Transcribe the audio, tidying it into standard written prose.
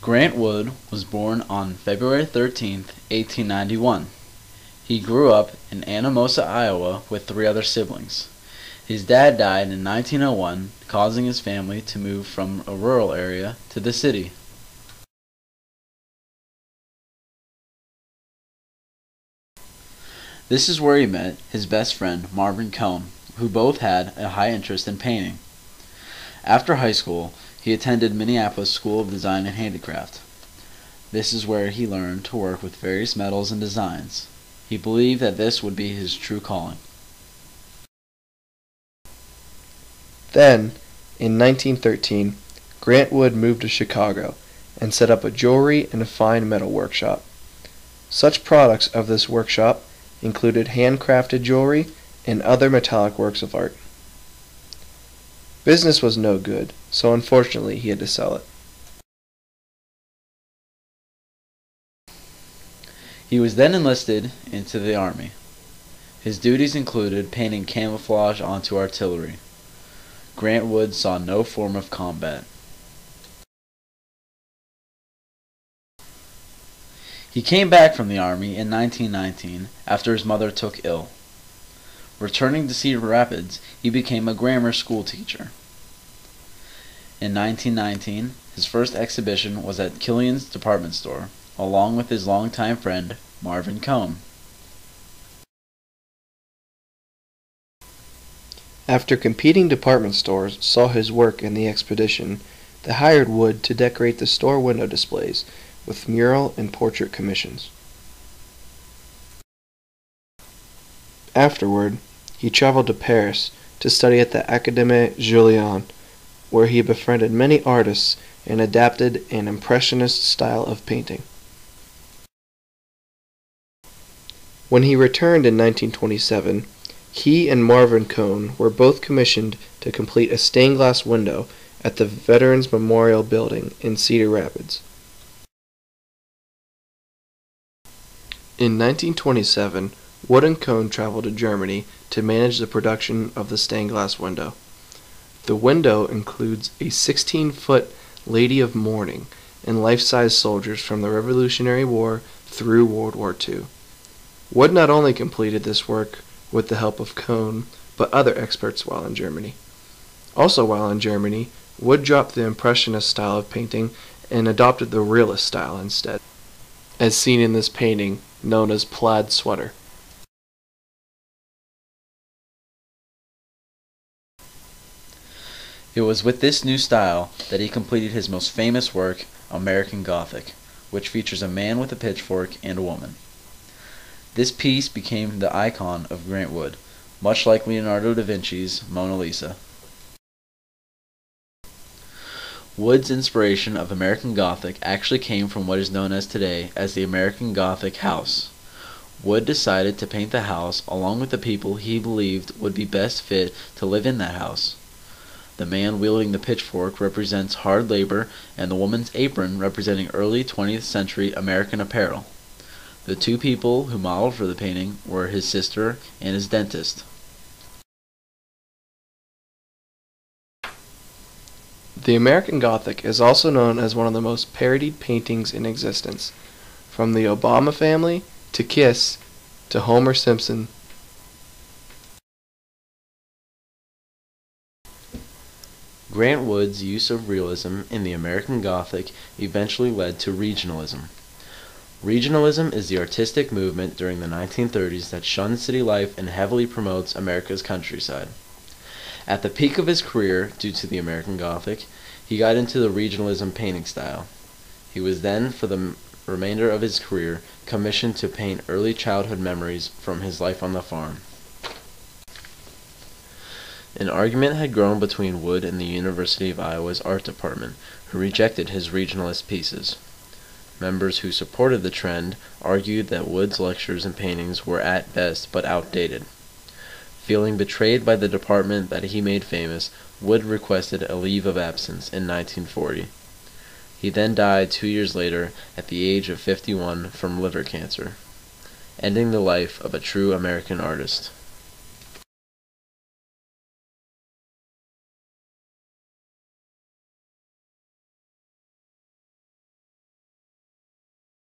Grant Wood was born on February 13th, 1891. He grew up in Anamosa, Iowa with three other siblings. His dad died in 1901, causing his family to move from a rural area to the city. This is where he met his best friend, Marvin Cohn, who both had a high interest in painting. After high school, he attended Minneapolis School of Design and Handicraft. This is where he learned to work with various metals and designs. He believed that this would be his true calling. Then, in 1913, Grant Wood moved to Chicago and set up a jewelry and a fine metal workshop. Such products of this workshop included handcrafted jewelry and other metallic works of art. Business was no good, so unfortunately he had to sell it. He was then enlisted into the Army. His duties included painting camouflage onto artillery. Grant Wood saw no form of combat. He came back from the Army in 1919 after his mother took ill. Returning to Cedar Rapids, he became a grammar school teacher. In 1919, his first exhibition was at Killian's department store, along with his longtime friend, Marvin Cohn. After competing department stores saw his work in the expedition, they hired Wood to decorate the store window displays with mural and portrait commissions. Afterward, he traveled to Paris to study at the Académie Julian, where he befriended many artists and adapted an impressionist style of painting. When he returned in 1927, he and Marvin Cohn were both commissioned to complete a stained glass window at the Veterans Memorial Building in Cedar Rapids. In 1927, Wood and Cohn traveled to Germany to manage the production of the stained glass window. The window includes a 16-foot Lady of Mourning and life-size soldiers from the Revolutionary War through World War II. Wood not only completed this work with the help of Cohn, but other experts while in Germany. Also while in Germany, Wood dropped the Impressionist style of painting and adopted the Realist style instead, as seen in this painting known as Plaid Sweater. It was with this new style that he completed his most famous work, American Gothic, which features a man with a pitchfork and a woman. This piece became the icon of Grant Wood, much like Leonardo da Vinci's Mona Lisa. Wood's inspiration of American Gothic actually came from what is known as today as the American Gothic house. Wood decided to paint the house along with the people he believed would be best fit to live in that house. The man wielding the pitchfork represents hard labor, and the woman's apron representing early 20th century American apparel. The two people who modeled for the painting were his sister and his dentist. The American Gothic is also known as one of the most parodied paintings in existence, from the Obama family to Kiss to Homer Simpson. Grant Wood's use of realism in the American Gothic eventually led to regionalism. Regionalism is the artistic movement during the 1930s that shuns city life and heavily promotes America's countryside. At the peak of his career, due to the American Gothic, he got into the regionalism painting style. He was then, for the remainder of his career, commissioned to paint early childhood memories from his life on the farm. An argument had grown between Wood and the University of Iowa's art department, who rejected his regionalist pieces. Members who supported the trend argued that Wood's lectures and paintings were at best but outdated. Feeling betrayed by the department that he made famous, Wood requested a leave of absence in 1940. He then died 2 years later at the age of 51 from liver cancer, ending the life of a true American artist.